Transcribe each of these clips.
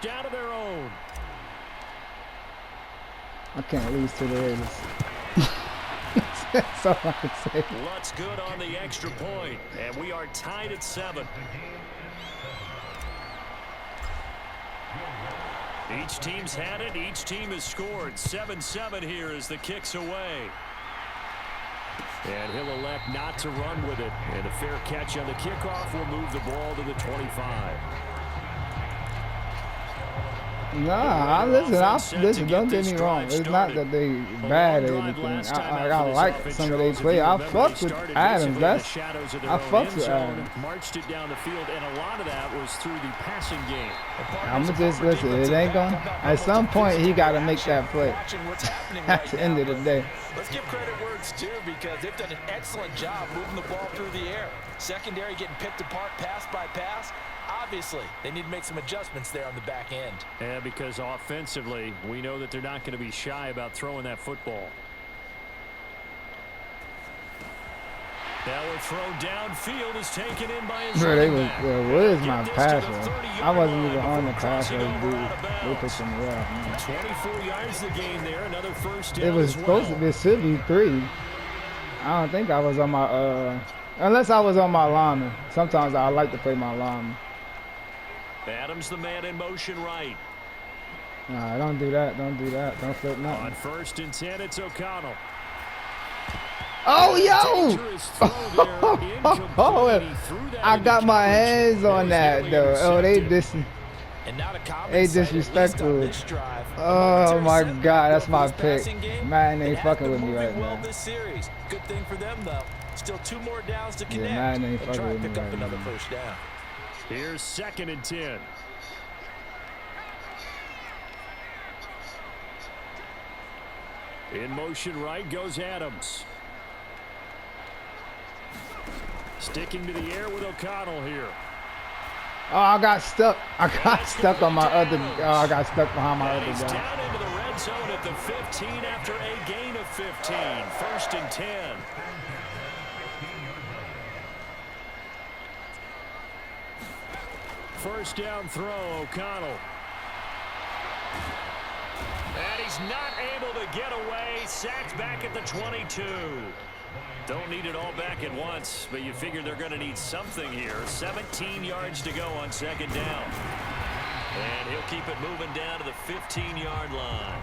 Down to their own. I can't lose to the Raiders. That's all I can say. Lutz good on the extra point, and we are tied at 7. Each team's had it. Each team has scored. 7-7 here as the kick's away. And he'll elect not to run with it. And a fair catch on the kickoff will move the ball to the 25. Nah, listen, don't get me wrong. It's not that they bad or anything. I like some of they play. I fuck with Adams. I fuck with Adams. Marched it down the field, and a lot of that was through the passing game. I'ma just listen. It ain't going. At some point, he got to make that play. At the end of the day. Let's give credit where it's due because they've done an excellent job moving the ball through the air. Secondary getting picked apart pass by pass. Obviously, they need to make some adjustments there on the back end. Yeah, because offensively, we know that they're not going to be shy about throwing that football. Now we're thrown downfield is taken in by his running back. Where's my passer? I wasn't even on the passer. They pissed me off. 24 yards the game there. Another first down. It was supposed to be, it should be 3. I don't think I was on my unless I was on my lineman. Sometimes I like to play my lineman. Adams the man in motion right. Nah, don't do that. Don't do that. Don't flip nothing. On 1st and 10, it's O'Connell. Oh, yo! I got my hands on that, though. Oh, they disrespectful. Oh, my God. That's my pick. Madden ain't fucking with me right now. Good thing for them, though. Still 2 more downs to connect. Yeah, Madden ain't and try fucking to with pick me up right another now. first down. Here's 2nd and 10. In motion right goes Adams. Sticking to the air with O'Connell here. Oh, I got stuck. I got stuck on my other. Oh, I got stuck behind my other He's guy. down into the red zone at the 15 after a gain of 15. 1st and 10. First down throw, O'Connell. And he's not able to get away. Sacked back at the 22. Don't need it all back at once, but you figure they're going to need something here. 17 yards to go on 2nd down. And he'll keep it moving down to the 15-yard line.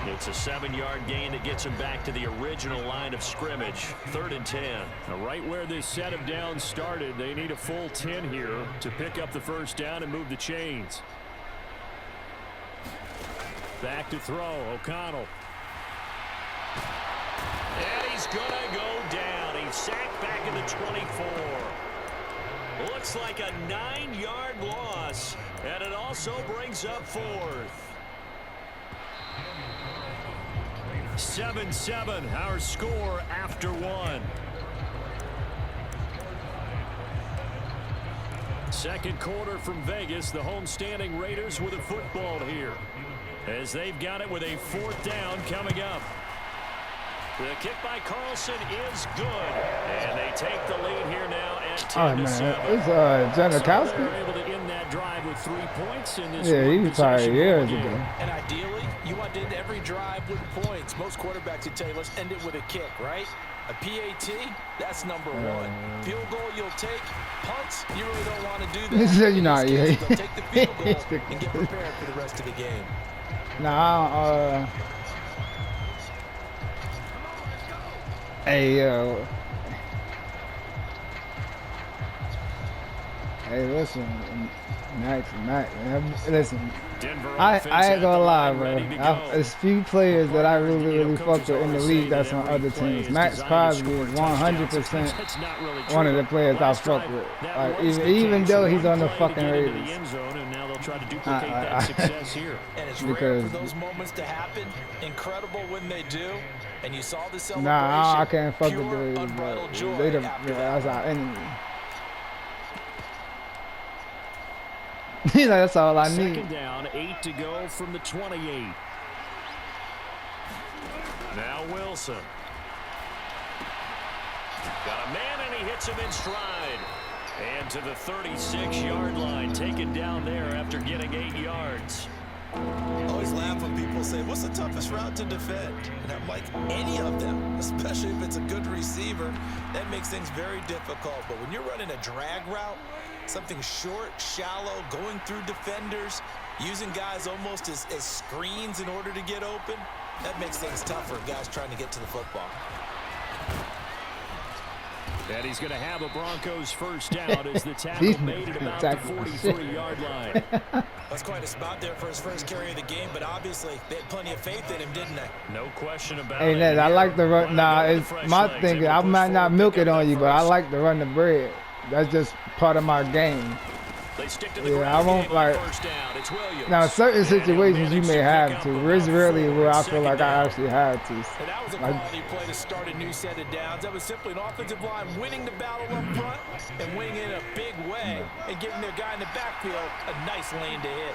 It's a 7-yard gain that gets him back to the original line of scrimmage. 3rd and 10. Now, right where this set of downs started, they need a full 10 here to pick up the first down and move the chains. Back to throw, O'Connell. And he's going to go down. He's sacked back at the 24. Looks like a 9-yard loss, and it also brings up 4th. 7-7, our score after 1. Second quarter from Vegas, the homestanding Raiders with a football here, as they've got it with a 4th down coming up. The kick by Carlson is good, and they take the lead here now at 10-7. It's Janikowski. They're able to end that drive with 3 points in this. Yeah, he retired years ago. And ideally, you want to end every drive with points. Most quarterbacks would tell you, let's end it with a kick, right? A PAT, that's number 1. Field goal you'll take. Punts, you really don't want to do that. You know, they'll take the field goal and get prepared for the rest of the game. Nah, hey, yo. Hey, listen, Max, listen. I ain't gonna lie, bro. There's few players that I really fuck with in the league that's on other teams. Max Crosby is 100% one of the players I fuck with. Like, even though he's on the fucking Raiders. And it's rare for those moments to happen. Incredible when they do. And you saw the celebration. Nah, I can't fuck with the Raiders, bro. Unbridled joy They after that's our enemy. You know, that's all I need. 2nd down, 8 to go from the 28. Now Wilson. Got a man, and he hits him in stride. And to the 36-yard line, taken down there after getting 8 yards. I always laugh when people say, what's the toughest route to defend? And I'm like, any of them, especially if it's a good receiver. That makes things very difficult. But when you're running a drag route, something short, shallow, going through defenders, using guys almost as screens in order to get open, that makes things tougher, guys trying to get to the football. And he's going to have a Broncos first down as the tackle made it about the 43-yard line. That's quite a spot there for his first carry of the game, but obviously they had plenty of faith in him, didn't they? No question about it. Hey, Ned, I like the run. Nah, it's my thing. I might not milk it on you, but I like to run the bread. That's just part of my game. They stick to the I won't like. Now, certain situations you may have to. It's really where I feel like I actually had to. And that was a quality play to start a new set of downs. That was simply an offensive line winning the battle up front and winning in a big way and giving their guy in the backfield a nice lane to hit.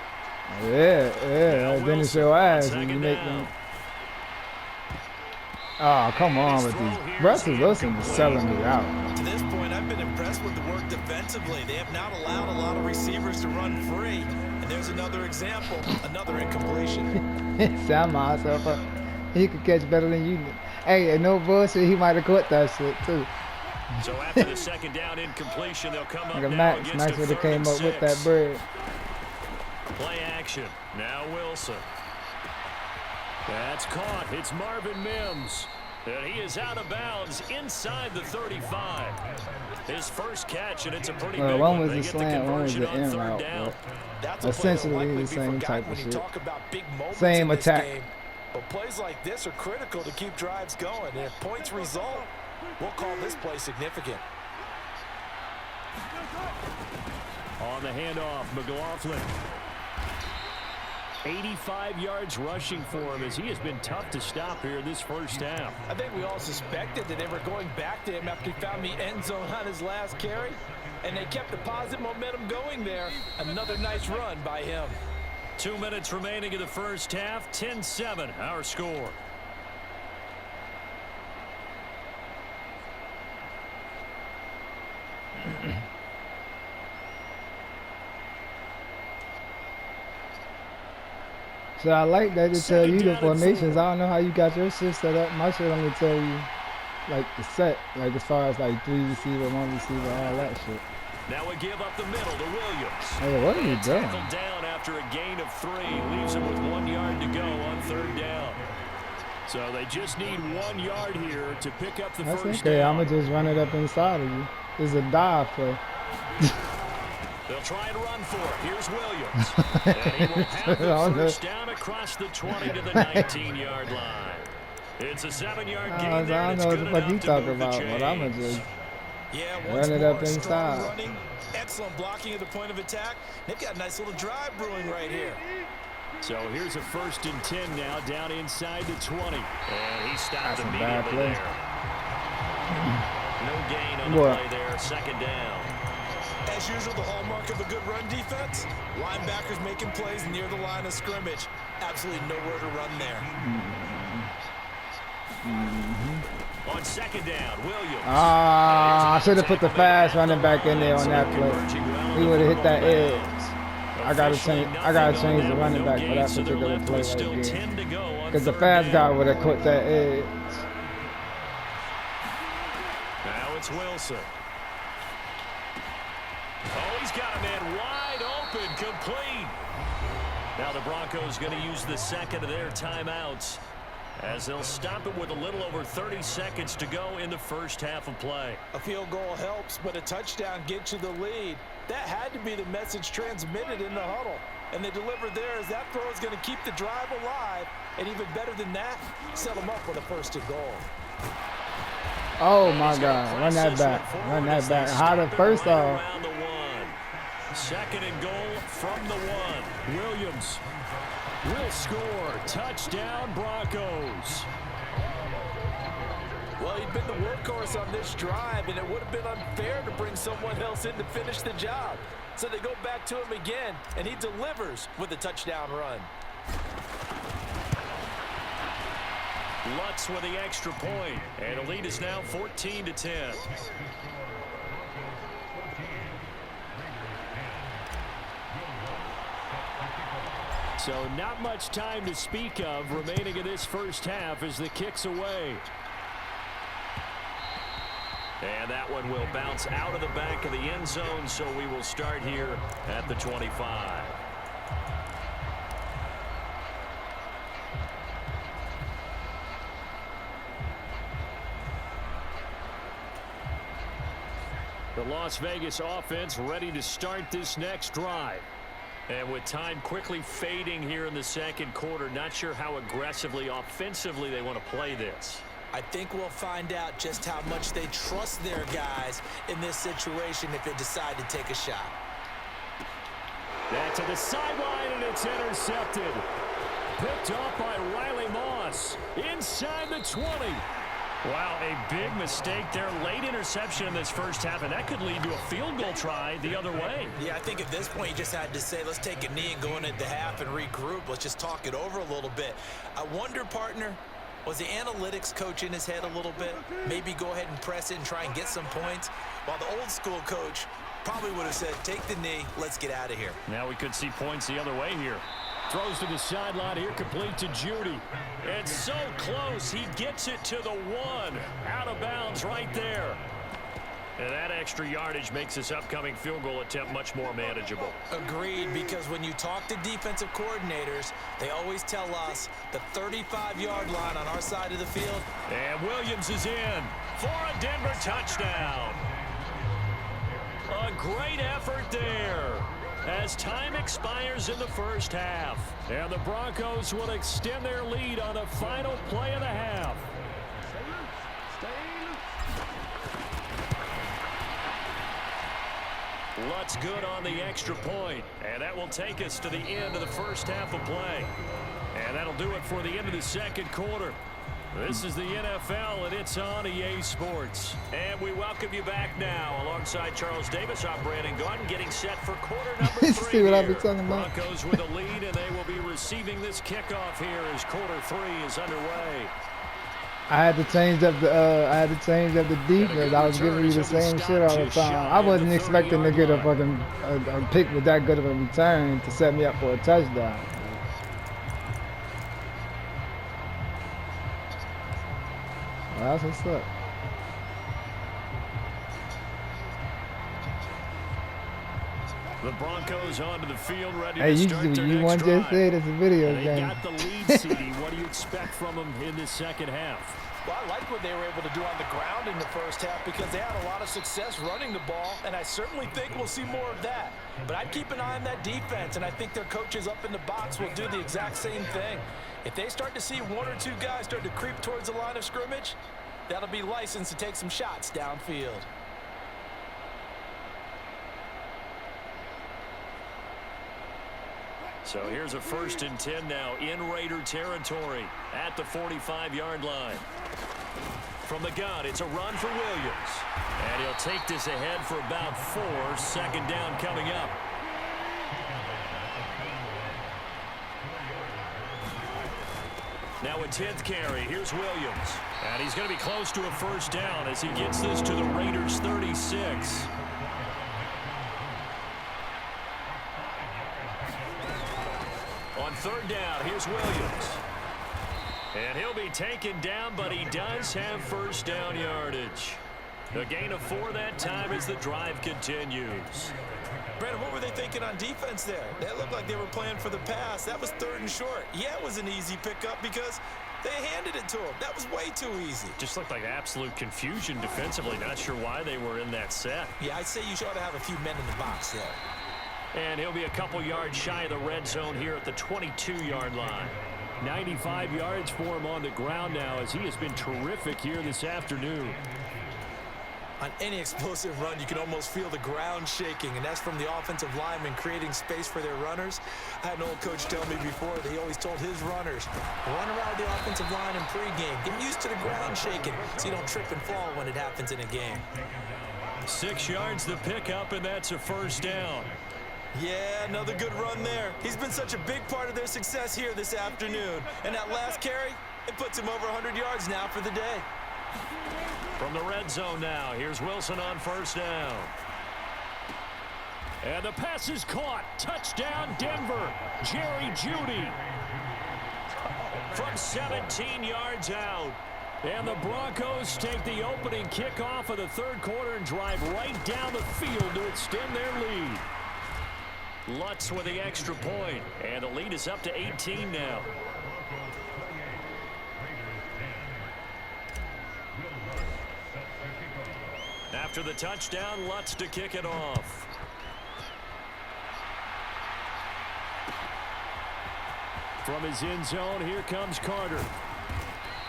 Yeah. Then it's your ass and you make them. Oh, come on with these. Russell Wilson is selling me out. To this point, I've been impressed with the work defensively. They have not allowed a lot of receivers to run free. And there's another example, another incompletion. Sound myself up. He could catch better than you. Hey, no bullshit, he might have caught that shit too. So after the second down incompletion, they'll come up now Max against would have came up with that bread. Play action. Now Wilson. That's caught. It's Marvin Mims. And he is out of bounds inside the 35. His first catch, and it's a pretty big one one. was the slant, one was the in route. Essentially the same type of shit. Same attack. But plays like this are critical to keep drives going. And if points result, we'll call this play significant. On the handoff, McLaughlin. 85 yards rushing for him as he has been tough to stop here this first half. I think we all suspected that they were going back to him after he found the end zone on his last carry, and they kept the positive momentum going there. Another nice run by him. 2 minutes remaining in the first half, 10-7 our score. So I like that they tell you the formations. I don't know how you got your shit set up. My shit only tell you like the set, like as far as like 3 receiver, 1 receiver, all that shit. Now we give up the middle to Williams. Hey, what are you doing? Tackled down after a gain of 3, leaves him with 1 yard to go on third down. So they just need 1 yard here to pick up the first down. down. I'm gonna just run it up inside of you. It's a dive play. They'll try and run for it. Here's Williams. And he will have the first down across the 20 to the 19-yard line. It's a 7-yard gain there. I don't know what the fuck you talking about, but I'm going to just run it up inside. Running, excellent blocking at the point of attack. They've got a nice little drive brewing right here. So here's a 1st and 10 now, down inside the 20. And he stopped That's immediately there. No gain on the play there, 2nd down. As usual, the hallmark of a good run defense, linebackers making plays near the line of scrimmage. Absolutely nowhere to run there. On 2nd down, Williams. I should have put the fast running back in there on that play. He would have hit that edge. I gotta change the running back for that particular play right there. Because the fast guy would have caught that edge. Now it's Wilson. Oh, he's got a man wide open, complete. Now the Broncos going to use the second of their timeouts as they'll stop it with a little over 30 seconds to go in the first half of play. A field goal helps, but a touchdown gets you the lead. That had to be the message transmitted in the huddle. And they delivered there as that throw is going to keep the drive alive. And even better than that, set them up with a 1st and goal. Oh my God, run that back, run that back. How the first off. 2nd and goal from the 1. Williams will score. Touchdown, Broncos. Well, he'd been the workhorse on this drive, and it would have been unfair to bring someone else in to finish the job. So they go back to him again, and he delivers with a touchdown run. Lutz with the extra point, and the lead is now 14-10. So not much time to speak of remaining in this first half as the kick's away. And that one will bounce out of the back of the end zone, so we will start here at the 25. The Las Vegas offense ready to start this next drive. And with time quickly fading here in the second quarter, not sure how aggressively, offensively they want to play this. I think we'll find out just how much they trust their guys in this situation if they decide to take a shot. Back to the sideline, and it's intercepted. Picked off by Riley Moss inside the 20. Wow, a big mistake there. Late interception in this first half, and that could lead to a field goal try the other way. Yeah, I think at this point you just had to say, let's take a knee and go into the half and regroup. Let's just talk it over a little bit. I wonder, partner, was the analytics coach in his head a little bit? Maybe go ahead and press it and try and get some points? While the old school coach probably would have said, take the knee, let's get out of here. Now we could see points the other way here. Throws to the sideline here, complete to Judy. It's so close, he gets it to the 1. Out of bounds right there. And that extra yardage makes this upcoming field goal attempt much more manageable. Agreed, because when you talk to defensive coordinators, they always tell us the 35-yard line on our side of the field. And Williams is in for a Denver touchdown. A great effort there as time expires in the first half. And the Broncos will extend their lead on the final play of the half. Lutz good on the extra point, and that will take us to the end of the first half of play. And that'll do it for the end of the second quarter. This is the NFL, and it's on EA Sports. And we welcome you back now. Alongside Charles Davis, I'm Brandon Gunn, getting set for quarter number 3 See what I be talking about? Broncos with a lead, and they will be receiving this kickoff here as quarter 3 is underway. I had to change up the defense. I was giving you the same shit all the time. I wasn't expecting to get a fucking a pick with that good of a return to set me up for a touchdown. Well, that's what's up. The Broncos onto the field, ready Hey, to start their you next want drive. to say it's a video They game. got the lead, CD. What do you expect from them in the second half? Well, I like what they were able to do on the ground in the first half because they had a lot of success running the ball, and I certainly think we'll see more of that. But I'd keep an eye on that defense, and I think their coaches up in the box will do the exact same thing. If they start to see 1 or 2 guys start to creep towards the line of scrimmage, that'll be licensed to take some shots downfield. So here's a 1st and 10 now in Raider territory at the 45-yard line. From the gun, it's a run for Williams. And he'll take this ahead for about 4. 2nd down coming up. Now a 10th carry. Here's Williams. And he's going to be close to a 1st down as he gets this to the Raiders' 36. On 3rd down, here's Williams. And he'll be taken down, but he does have 1st down yardage. A gain of 4 that time as the drive continues. Brandon, what were they thinking on defense there? That looked like they were playing for the pass. That was 3rd and short. Yeah, it was an easy pickup because they handed it to him. That was way too easy. Just looked like absolute confusion defensively. Not sure why they were in that set. Yeah, I'd say you ought to have a few men in the box there. And he'll be a couple yards shy of the red zone here at the 22-yard line. 95 yards for him on the ground now as he has been terrific here this afternoon. On any explosive run, you can almost feel the ground shaking, and that's from the offensive linemen creating space for their runners. I had an old coach tell me before that he always told his runners, run around the offensive line in pregame. Get used to the ground shaking so you don't trip and fall when it happens in a game. 6 yards the pickup, and that's a 1st down. Yeah, another good run there. He's been such a big part of their success here this afternoon. And that last carry, it puts him over 100 yards now for the day. From the red zone now, here's Wilson on 1st down. And the pass is caught. Touchdown, Denver. Jerry Jeudy from 17 yards out. And the Broncos take the opening kickoff of the third quarter and drive right down the field to extend their lead. Lutz with the extra point, and the lead is up to 18 now. After the touchdown, Lutz to kick it off. From his end zone, here comes Carter.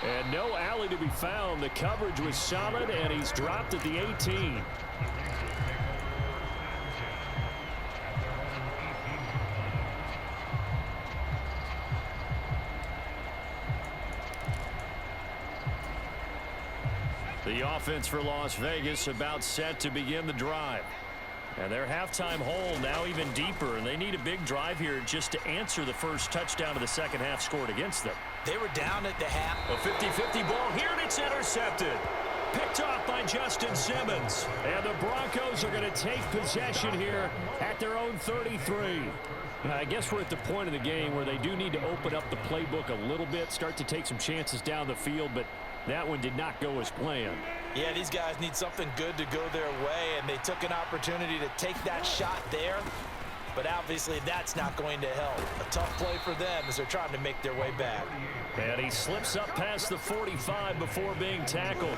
And no alley to be found. The coverage was solid, and he's dropped at the 18. The offense for Las Vegas about set to begin the drive. And their halftime hole now even deeper, and they need a big drive here just to answer the first touchdown of the second half scored against them. They were down at the half. A 50-50 ball here, and it's intercepted. Picked off by Justin Simmons. And the Broncos are going to take possession here at their own 33. I guess we're at the point of the game where they do need to open up the playbook a little bit, start to take some chances down the field, but that one did not go as planned. Yeah, these guys need something good to go their way, and they took an opportunity to take that shot there. But obviously that's not going to help. A tough play for them as they're trying to make their way back. And he slips up past the 45 before being tackled.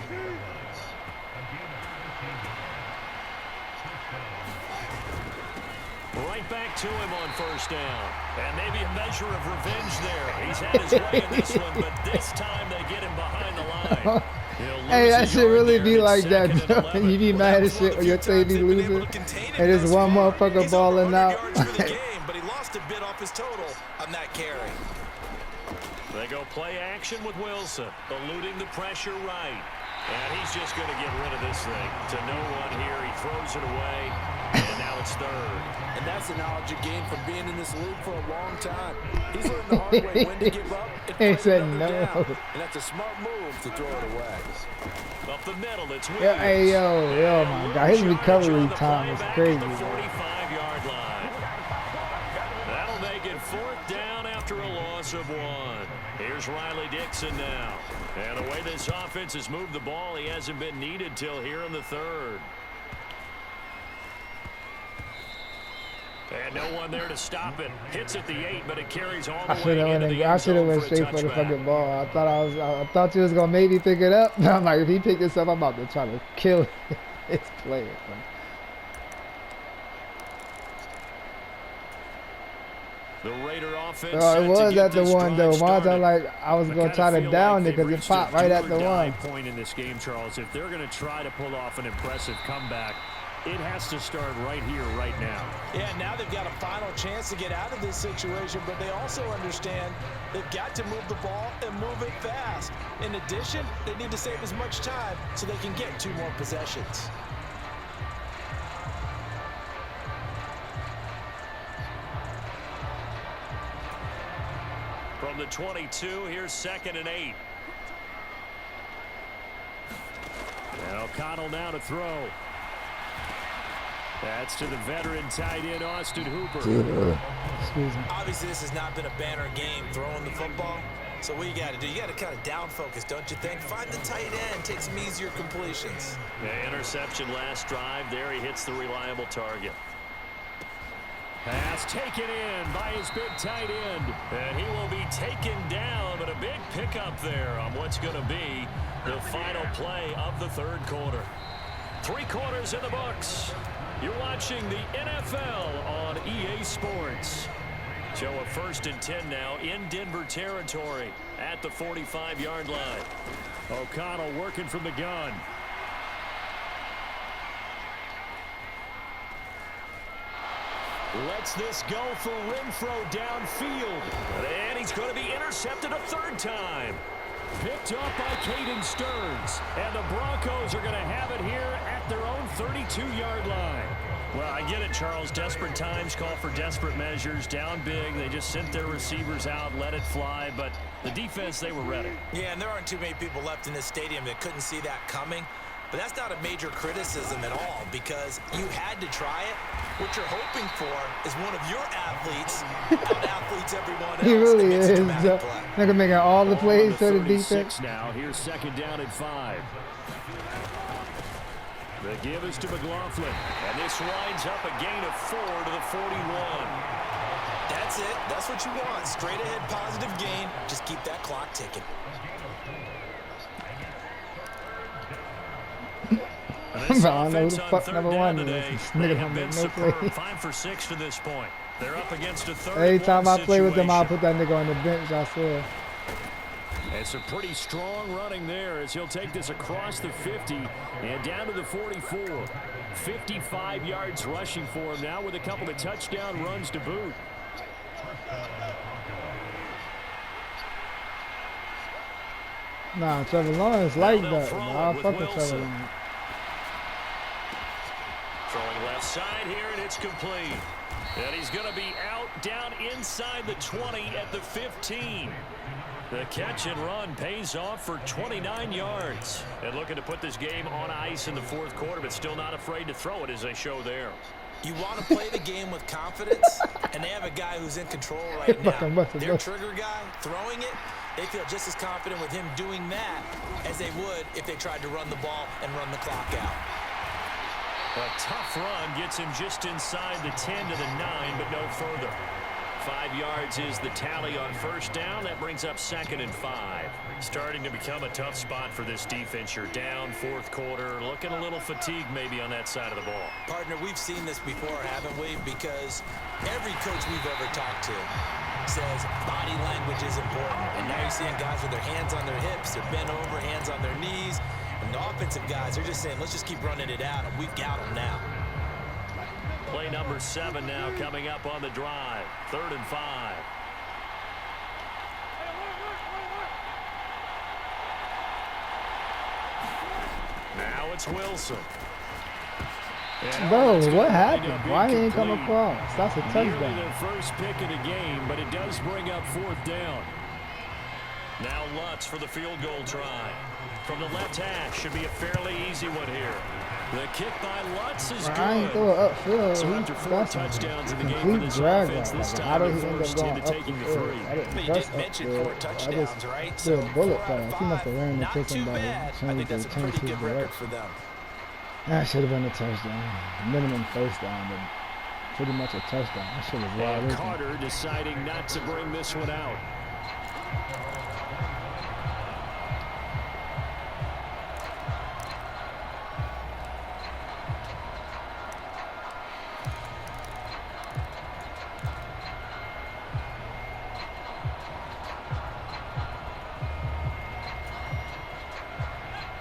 Right back to him on first down. And maybe a measure of revenge there. He's had his way in this one, but this time they get him behind the line. Hey, that should really be like that. You be mad as shit when your team be losing, and there's one motherfucker balling out. But he lost a bit off his total on that carry. They go play action with Wilson, eluding the pressure right. And he's just going to get rid of this thing to no one here. He throws it away, and now it's third. And that's the knowledge you gain from being in this league for a long time. He's learned the hard way when to give up and play another down. And that's a smart move to throw it away. Up the middle, it's Williams. Yeah, hey, yo, my God. His recovery time is crazy. The 45-yard line. That'll make it fourth down after a loss of one. Here's Riley Dixon now. And the way this offense has moved the ball, he hasn't been needed till here in the third. And no one there to stop it. Hits at the 8, but it carries all the way into the end zone. I should have went straight for the fucking ball. I thought you was gonna maybe pick it up. I'm like, if he picked this up, I'm about to try to kill his player. The Raider offense. It was at the one though. I'm like, I was gonna try to down it because it popped right at the one. Point in this game, Charles. If they're gonna try to pull off an impressive comeback, it has to start right here, right now. Yeah, now they've got a final chance to get out of this situation, but they also understand they've got to move the ball and move it fast. In addition, they need to save as much time so they can get 2 more possessions. From the 22, here's 2nd and 8. And O'Connell now to throw. That's to the veteran tight end, Austin Hooper. Excuse me. Obviously, this has not been a banner game throwing the football. So what you got to do, you got to kind of down focus, don't you think? Find the tight end, take some easier completions. Yeah, interception last drive. There he hits the reliable target. Pass taken in by his big tight end. And he will be taken down, but a big pickup there on what's going to be the final play of the third quarter. 3 quarters in the books. You're watching the NFL on EA Sports. So a 1st and 10 now in Denver territory at the 45-yard line. O'Connell working from the gun. Lets this go for Renfro downfield. And he's going to be intercepted a 3rd time. Picked up by Caden Stearns. And the Broncos are going to have it here at their own 32-yard line. Well, I get it, Charles. Desperate times call for desperate measures. Down big. They just sent their receivers out, let it fly. But the defense, they were ready. Yeah, and there aren't too many people left in this stadium that couldn't see that coming. But that's not a major criticism at all because you had to try it. What you're hoping for is one of your athletes out-athletes everyone else. He really is. They're making all the plays for the defense. Now, here's second down and 5. The give is to McLaughlin, and this winds up a gain of 4 to the 41. That's it. That's what you want. Straight ahead positive gain. Just keep that clock ticking. I don't know who the fuck number 1 is. This nigga don't make no play. 5 for 6 to this point. They're up against a third. Every time I play with them, I'll put that nigga on the bench, I swear. It's a pretty strong running there as he'll take this across the 50 and down to the 44. 55 yards rushing for him now with a couple of touchdown runs to boot. Nah, Trevor Lawrence like that. I'll fuck with Trevor Lawrence. Throwing left side here, and it's complete. And he's going to be out down inside the 20 at the 15. The catch and run pays off for 29 yards. And looking to put this game on ice in the fourth quarter, but still not afraid to throw it as they show there. You want to play the game with confidence, and they have a guy who's in control right now. Their trigger guy throwing it, they feel just as confident with him doing that as they would if they tried to run the ball and run the clock out. A tough run gets him just inside the 10 to the 9, but no further. 5 yards is the tally on first down. That brings up second and 5. Starting to become a tough spot for this defense. You're down fourth quarter, looking a little fatigued maybe on that side of the ball. Partner, we've seen this before, haven't we? Because every coach we've ever talked to says body language is important. And now you're seeing guys with their hands on their hips, they're bent over, hands on their knees. And the offensive guys, they're just saying, let's just keep running it out, and we've got them now. Play number 7 now coming up on the drive. 3rd and 5. Now it's Wilson. Bro, what happened? Why he ain't come across? That's a touchdown. Nearly their first pick of the game, but it does bring up 4th down. Now Lutz for the field goal try. From the left hash, should be a fairly easy one here. The kick by Lutz is good. I ain't throw it upfield. So after 4 touchdowns in the game for this offense, this time they're forced into taking the 3. They did mention 4 touchdowns, right? So 4 bullet pass. He must have ran the pick him by I think that's a pretty good record for them. That should have been a touchdown. Minimum first down, but pretty much a touchdown. That should have wide open. Carter deciding not to bring this one out.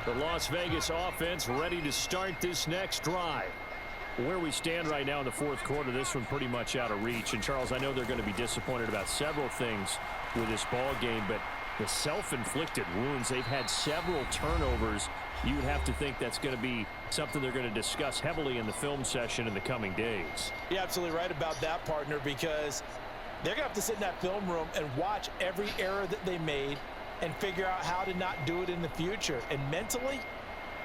The Las Vegas offense ready to start this next drive. Where we stand right now in the fourth quarter, this one pretty much out of reach. And, Charles, I know they're going to be disappointed about several things with this ball game, but the self-inflicted wounds, they've had several turnovers. You would have to think that's going to be something they're going to discuss heavily in the film session in the coming days. You're absolutely right about that, partner, because they're going to have to sit in that film room and watch every error that they made and figure out how to not do it in the future. And mentally,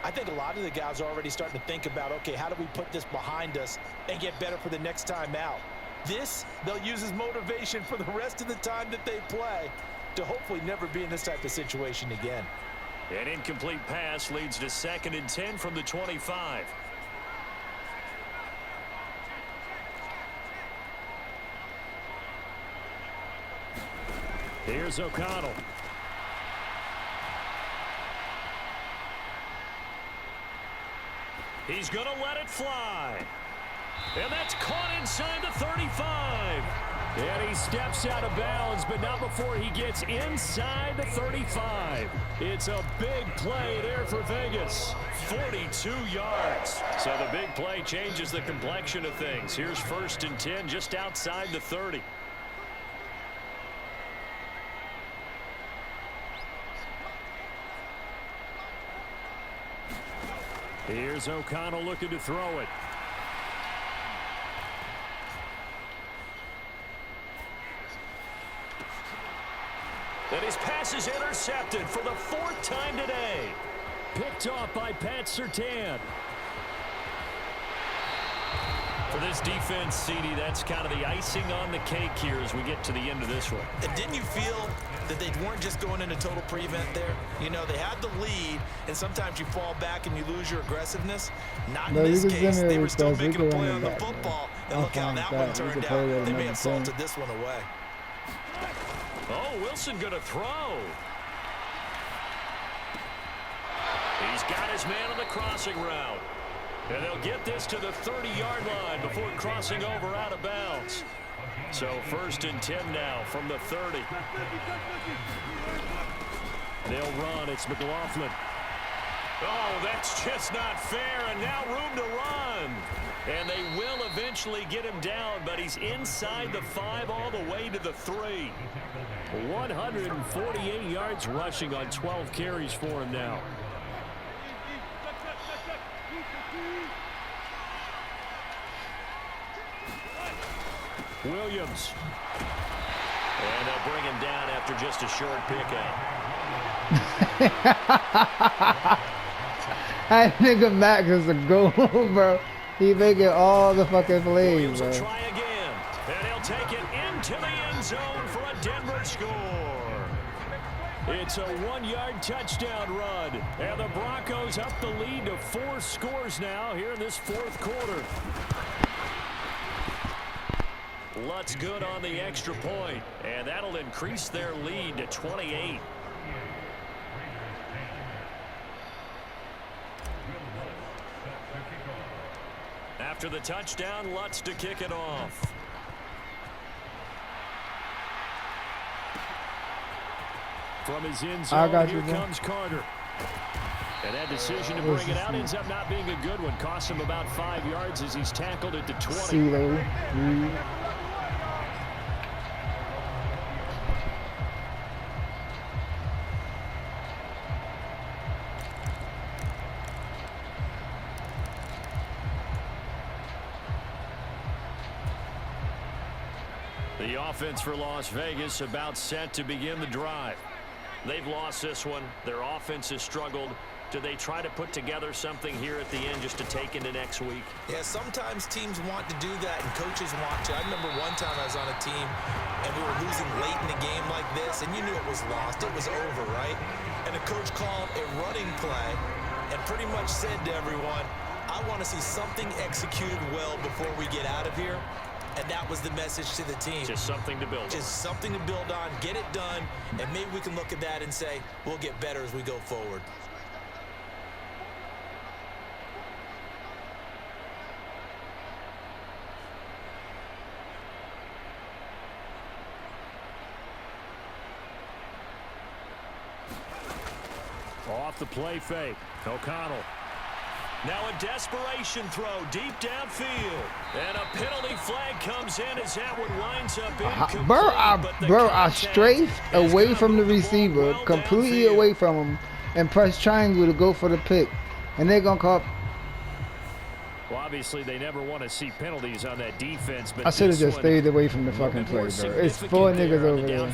I think a lot of the guys are already starting to think about, okay, how do we put this behind us and get better for the next time out? This, they'll use as motivation for the rest of the time that they play to hopefully never be in this type of situation again. An incomplete pass leads to 2nd and 10 from the 25. Here's O'Connell. He's going to let it fly. And that's caught inside the 35. And he steps out of bounds, but not before he gets inside the 35. It's a big play there for Vegas. 42 yards. So the big play changes the complexion of things. Here's 1st and 10 just outside the 30. Here's O'Connell looking to throw it. And his pass is intercepted for the 4th time today. picked off by Pat Surtain. For this defense, CD, that's kind of the icing on the cake here as we get to the end of this one. And didn't you feel that they weren't just going into total prevent there? You know, they had the lead, and sometimes you fall back and you lose your aggressiveness. Not in this case. They were still making a play on the football, and look how that one turned out. They may have salted this one away. Oh, Wilson going to throw. He's got his man on the crossing route. And they'll get this to the 30-yard line before crossing over out of bounds. So 1st and 10 now from the 30. They'll run. It's McLaughlin. Oh, that's just not fair. And now room to run. And they will eventually get him down, but he's inside the 5 all the way to the 3. 148 yards rushing on 12 carries for him now. Williams. And they'll bring him down after just a short pickup. That nigga Max is a goal, bro. He making all the fucking plays, Williams bro. will try again. And he'll take it into the end zone for a Denver score. It's a 1-yard touchdown run. And the Broncos up the lead to 4 scores now here in this 4th quarter. Lutz good on the extra point, and that'll increase their lead to 28. After the touchdown, Lutz to kick it off. From his end zone, here comes Carter. And that decision to bring it out ends up not being a good one. Cost him about 5 yards as he's tackled at the 20. The offense for Las Vegas about set to begin the drive. They've lost this one. Their offense has struggled. Do they try to put together something here at the end just to take into next week? Yeah, sometimes teams want to do that and coaches want to. I remember one time I was on a team and we were losing late in a game like this, and you knew it was lost. It was over, right? And the coach called a running play and pretty much said to everyone, I want to see something executed well before we get out of here. And that was the message to the team. Just something to build on. Just something to build on, get it done, and maybe we can look at that and say, we'll get better as we go forward. Off the play fake. O'Connell. Now a desperation throw deep downfield. And a penalty flag comes in as that one winds up incomplete. I strafed away from the receiver, completely downfield. Away from him, and pressed triangle to go for the pick. And they're going to call. Well, obviously, they never want to see penalties on that defense. But I should have just stayed away from the fucking play, bro. It's 4 niggas over there.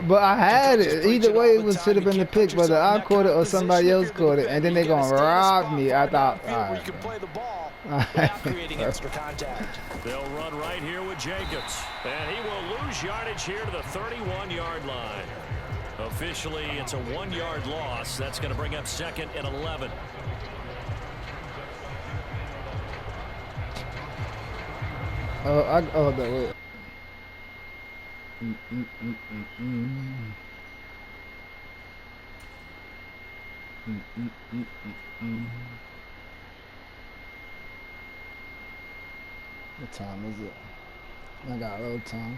But I had it. Either way, it should have been the pick, whether I caught it or somebody else caught it. And then they're going to rob me. I thought, all right. You can play the ball without creating extra contact. They'll run right here with Jacobs. And he will lose yardage here to the 31-yard line. Officially, it's a 1-yard loss. That's going to bring up 2nd and 11. Oh, that way. What time is it? I got a little time.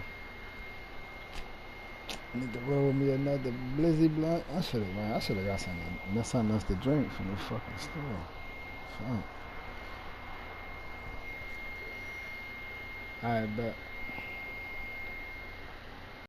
I need to roll me another Blizzy blunt. I should have got something else to drink from the fucking store. Fuck. Alright, bet.